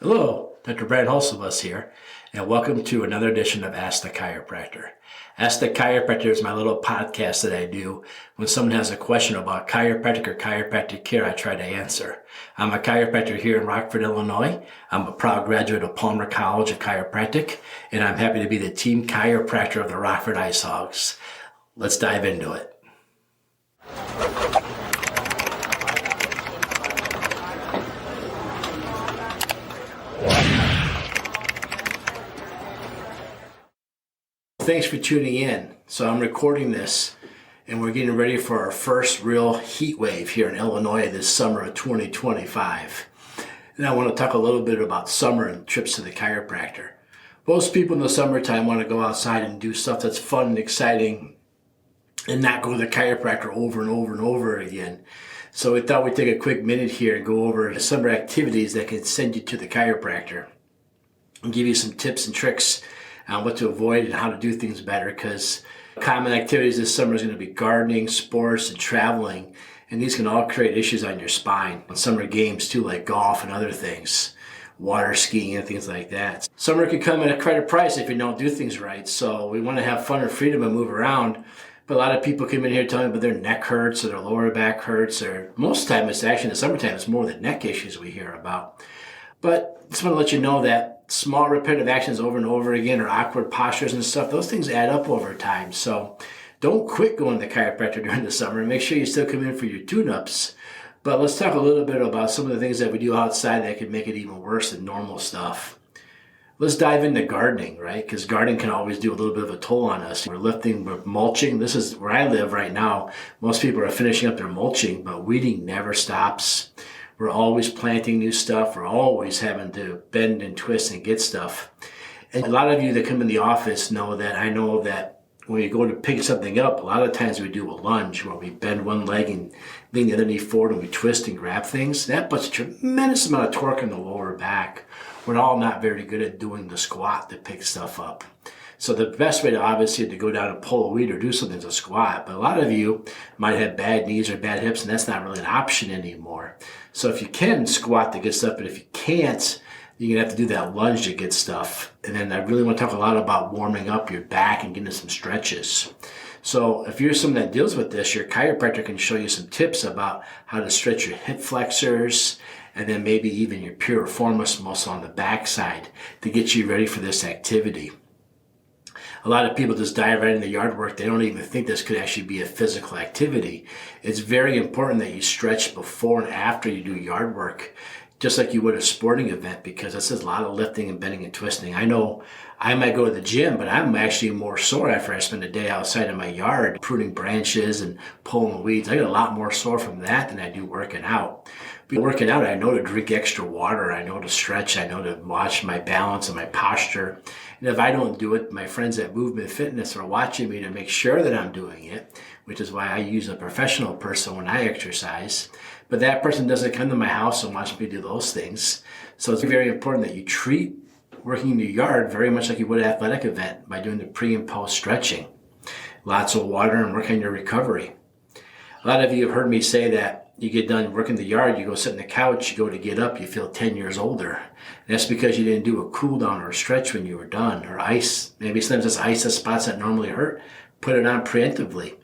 Hello, Dr. Brant Hulsebus here, and welcome to another edition of Ask the Chiropractor. Ask the Chiropractor is my little podcast that I do when someone has a question about chiropractic or chiropractic care. I try to answer. I'm a chiropractor here in Rockford, Illinois. I'm a proud graduate of Palmer College of Chiropractic, and I'm happy to be the team chiropractor of the Rockford Ice Hogs. Let's dive into it. Thanks for tuning in. So I'm recording this and we're getting ready for our first real heat wave here in Illinois this summer of 2025. And I want to talk a little bit about summer and trips to the chiropractor. Most people in the summertime want to go outside and do stuff that's fun and exciting and not go to the chiropractor over and over and over again. So we thought we'd take a quick minute here and go over the summer activities that can send you to the chiropractor and give you some tips and tricks on what to avoid and how to do things better, because common activities this summer is going to be gardening, sports, and traveling, and these can all create issues on your spine. On summer games too, like golf and other things, water skiing and things like that. Summer can come at quite a price if you don't do things right, so we want to have fun and freedom and move around. But a lot of people come in here telling me about their neck hurts or their lower back hurts, or most of the time it's actually in the summertime it's more the neck issues we hear about. But just want to let you know that small repetitive actions over and over again, or awkward postures and stuff, those things add up over time. So don't quit going to the chiropractor during the summer. Make sure you still come in for your tune-ups. But let's talk a little bit about some of the things that we do outside that could make it even worse than normal stuff. Let's dive into gardening, right? Because gardening can always do a little bit of a toll on us. We're lifting, we're mulching. This is where I live right now. Most people are finishing up their mulching, but weeding never stops. We're always planting new stuff. We're always having to bend and twist and get stuff. And a lot of you that come in the office know that I know that when you go to pick something up, a lot of times we do a lunge where we bend one leg and lean the other knee forward and we twist and grab things. That puts a tremendous amount of torque in the lower back. We're all not very good at doing the squat to pick stuff up. So the best way to obviously to go down and pull a weed or do something is a squat. But a lot of you might have bad knees or bad hips, and that's not really an option anymore. So if you can squat to get stuff, but if you can't, you're going to have to do that lunge to get stuff. And then I really want to talk a lot about warming up your back and getting some stretches. So if you're someone that deals with this, your chiropractor can show you some tips about how to stretch your hip flexors and then maybe even your piriformis muscle on the backside to get you ready for this activity. A lot of people just dive right into yard work. They don't even think this could actually be a physical activity. It's very important that you stretch before and after you do yard work, just like you would a sporting event, because this is a lot of lifting and bending and twisting. I know I might go to the gym, but I'm actually more sore after I spend a day outside in my yard pruning branches and pulling weeds. I get a lot more sore from that than I do working out. But working out, I know to drink extra water. I know to stretch. I know to watch my balance and my posture. And if I don't do it, my friends at Movement Fitness are watching me to make sure that I'm doing it, which is why I use a professional person when I exercise. But that person doesn't come to my house and watch me do those things. So it's very important that you treat working in your yard very much like you would an athletic event by doing the pre and post stretching. Lots of water and work on your recovery. A lot of you have heard me say that you get done working the yard, you go sit on the couch, you go to get up, you feel 10 years older. And that's because you didn't do a cool down or a stretch when you were done, or ice. Maybe sometimes it's ice at spots that normally hurt. Put it on preemptively.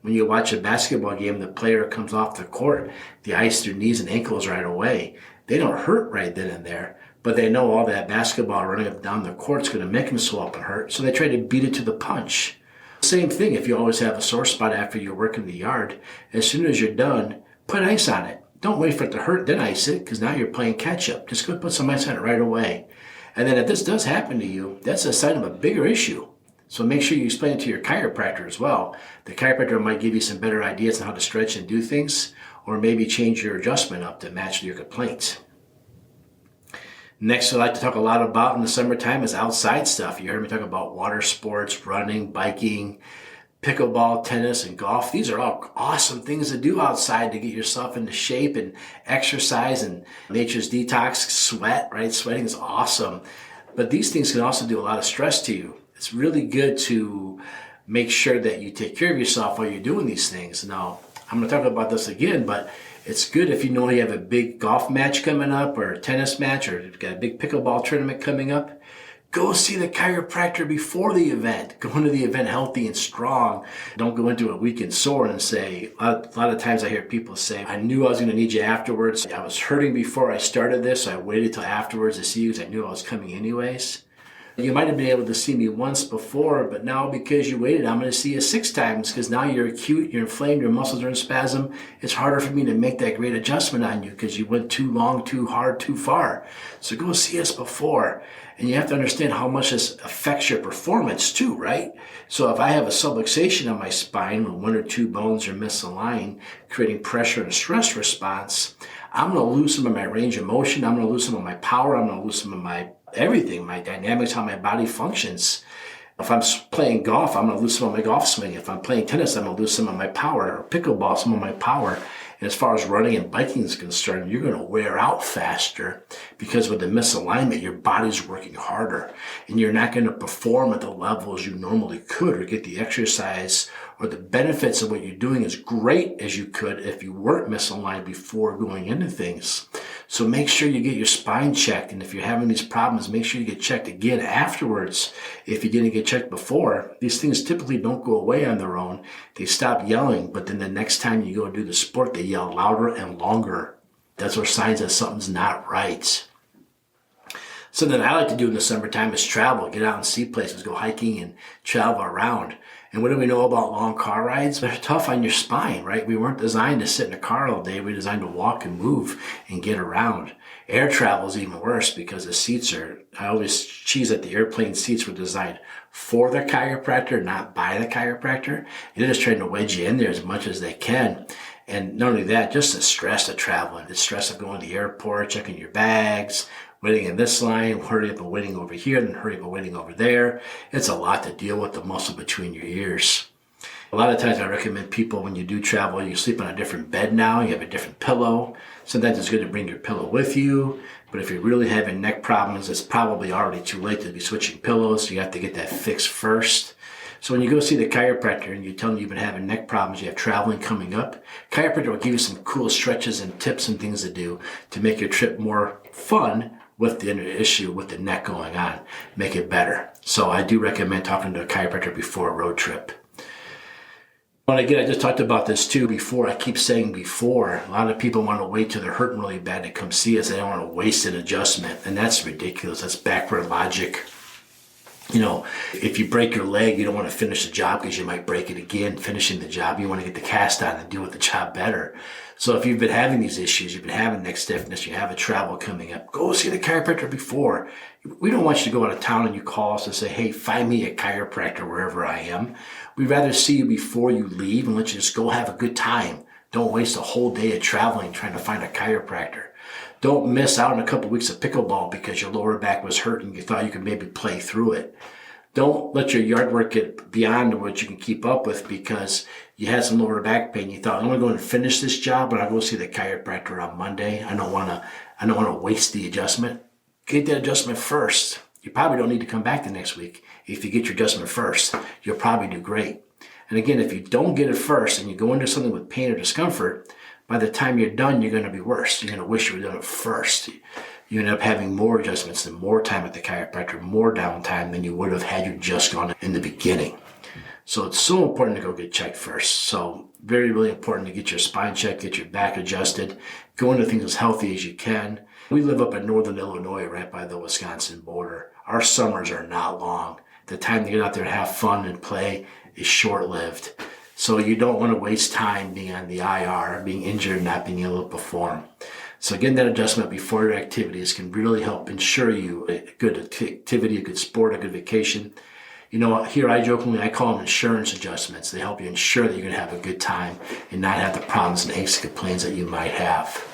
When you watch a basketball game, the player comes off the court, they ice their knees and ankles right away. They don't hurt right then and there, but they know all that basketball running up down the court is going to make them swell up and hurt, so they try to beat it to the punch. Same thing if you always have a sore spot after you're working the yard. As soon as you're done, put ice on it. Don't wait for it to hurt, then ice it, because now you're playing catch up. Just go put some ice on it right away. And then if this does happen to you, that's a sign of a bigger issue. So make sure you explain it to your chiropractor as well. The chiropractor might give you some better ideas on how to stretch and do things, or maybe change your adjustment up to match your complaints. Next, I'd like to talk a lot about in the summertime is outside stuff. You heard me talk about water sports, running, biking, pickleball, tennis, and golf. These are all awesome things to do outside to get yourself into shape and exercise and nature's detox, sweat, right? Sweating is awesome. But these things can also do a lot of stress to you. It's really good to make sure that you take care of yourself while you're doing these things. Now, I'm going to talk about this again, but It's good if you know you have a big golf match coming up or a tennis match or you've got a big pickleball tournament coming up. Go see the chiropractor before the event. Go into the event healthy and strong. Don't go into a weekend sore and say, a lot of times I hear people say, I knew I was going to need you afterwards. I was hurting before I started this. So I waited till afterwards to see you because I knew I was coming anyways. You might have been able to see me once before, but now because you waited, I'm going to see you 6 times because now you're acute, you're inflamed, your muscles are in spasm. It's harder for me to make that great adjustment on you because you went too long, too hard, too far. So go see us before. And you have to understand how much this affects your performance too, right? So if I have a subluxation on my spine when 1 or 2 bones are misaligned, creating pressure and stress response, I'm going to lose some of my range of motion. I'm going to lose some of my power. I'm going to lose some of my everything, my dynamics, how my body functions. If I'm playing golf, I'm going to lose some of my golf swing. If I'm playing tennis, I'm going to lose some of my power, or pickleball, some of my power. And as far as running and biking is concerned, you're going to wear out faster because with the misalignment, your body's working harder and you're not going to perform at the levels you normally could or get the exercise or the benefits of what you're doing as great as you could if you weren't misaligned before going into things. So make sure you get your spine checked. And if you're having these problems, make sure you get checked again afterwards. If you didn't get checked before, these things typically don't go away on their own. They stop yelling, but then the next time you go do the sport, they yell louder and longer. That's our signs that something's not right. Something I like to do in the summertime is travel, get out and see places, go hiking and travel around. And what do we know about long car rides? They're tough on your spine, right? We weren't designed to sit in a car all day. We're designed to walk and move and get around. Air travel is even worse because the seats I always cheese that the airplane seats were designed for the chiropractor, not by the chiropractor. They're just trying to wedge you in there as much as they can. And not only that, just the stress of traveling, the stress of going to the airport, checking your bags, waiting in this line, hurry up and waiting over here, then hurry up and waiting over there. It's a lot to deal with, the muscle between your ears. A lot of times I recommend people when you do travel, you sleep on a different bed now, you have a different pillow. Sometimes it's good to bring your pillow with you, but if you're really having neck problems, it's probably already too late to be switching pillows, so you have to get that fixed first. So when you go see the chiropractor and you tell them you've been having neck problems, you have traveling coming up, chiropractor will give you some cool stretches and tips and things to do to make your trip more fun with the issue with the neck going on, make it better. So I do recommend talking to a chiropractor before a road trip. And again, I just talked about this too before. I keep saying before. A lot of people want to wait till they're hurting really bad to come see us. They don't want to waste an adjustment. And that's ridiculous. That's backward logic. You know, if you break your leg, you don't want to finish the job because you might break it again. Finishing the job, you want to get the cast on and deal with the job better. So if you've been having these issues, you've been having neck stiffness, you have a travel coming up, go see the chiropractor before. We don't want you to go out of town and you call us and say, hey, find me a chiropractor wherever I am. We'd rather see you before you leave and let you just go have a good time. Don't waste a whole day of traveling trying to find a chiropractor. Don't miss out on a couple weeks of pickleball because your lower back was hurt and you thought you could maybe play through it. Don't let your yard work get beyond what you can keep up with because you had some lower back pain. You thought, I'm going to go and finish this job, but I'll go see the chiropractor on Monday. I don't want to waste the adjustment. Get that adjustment first. You probably don't need to come back the next week. If you get your adjustment first, you'll probably do great. And again, if you don't get it first and you go into something with pain or discomfort, by the time you're done, you're going to be worse. You're going to wish you would have done it first. You end up having more adjustments and more time at the chiropractor, more downtime than you would have had you just gone in the beginning. So it's so important to go get checked first. So very, really important to get your spine checked, get your back adjusted, go into things as healthy as you can. We live up in northern Illinois, right by the Wisconsin border. Our summers are not long. The time to get out there and have fun and play is short-lived. So you don't want to waste time being on the IR, being injured, not being able to perform. So getting that adjustment before your activities can really help ensure you a good activity, a good sport, a good vacation. You know, here I call them insurance adjustments. They help you ensure that you're going to have a good time and not have the problems and aches and complaints that you might have.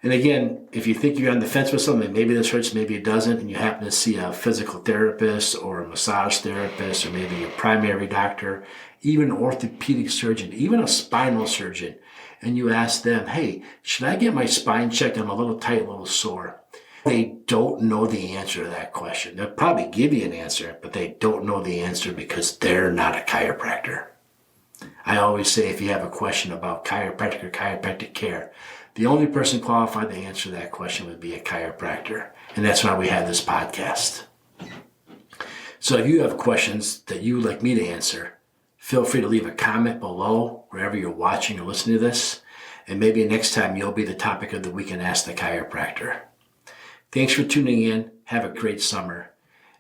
And again, if you think you're on the fence with something, maybe this hurts, maybe it doesn't, and you happen to see a physical therapist or a massage therapist or maybe your primary doctor, even an orthopedic surgeon, even a spinal surgeon, and you ask them, hey, should I get my spine checked? I'm a little tight, a little sore. They don't know the answer to that question. They'll probably give you an answer, but they don't know the answer because they're not a chiropractor. I always say if you have a question about chiropractic or chiropractic care, the only person qualified to answer that question would be a chiropractor. And that's why we have this podcast. So if you have questions that you would like me to answer, feel free to leave a comment below wherever you're watching or listening to this. And maybe next time you'll be the topic of the week and Ask the Chiropractor. Thanks for tuning in. Have a great summer.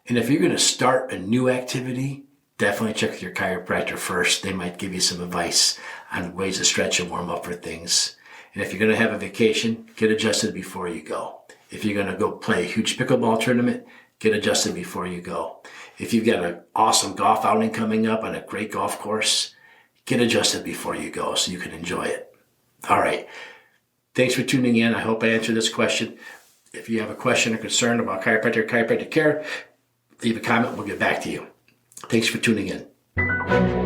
And if you're going to start a new activity, definitely check with your chiropractor first. They might give you some advice on ways to stretch and warm up for things. And if you're going to have a vacation, get adjusted before you go. If you're going to go play a huge pickleball tournament, get adjusted before you go. If you've got an awesome golf outing coming up on a great golf course, get adjusted before you go so you can enjoy it. All right. Thanks for tuning in. I hope I answered this question. If you have a question or concern about chiropractic or chiropractic care, leave a comment. We'll get back to you. Thanks for tuning in.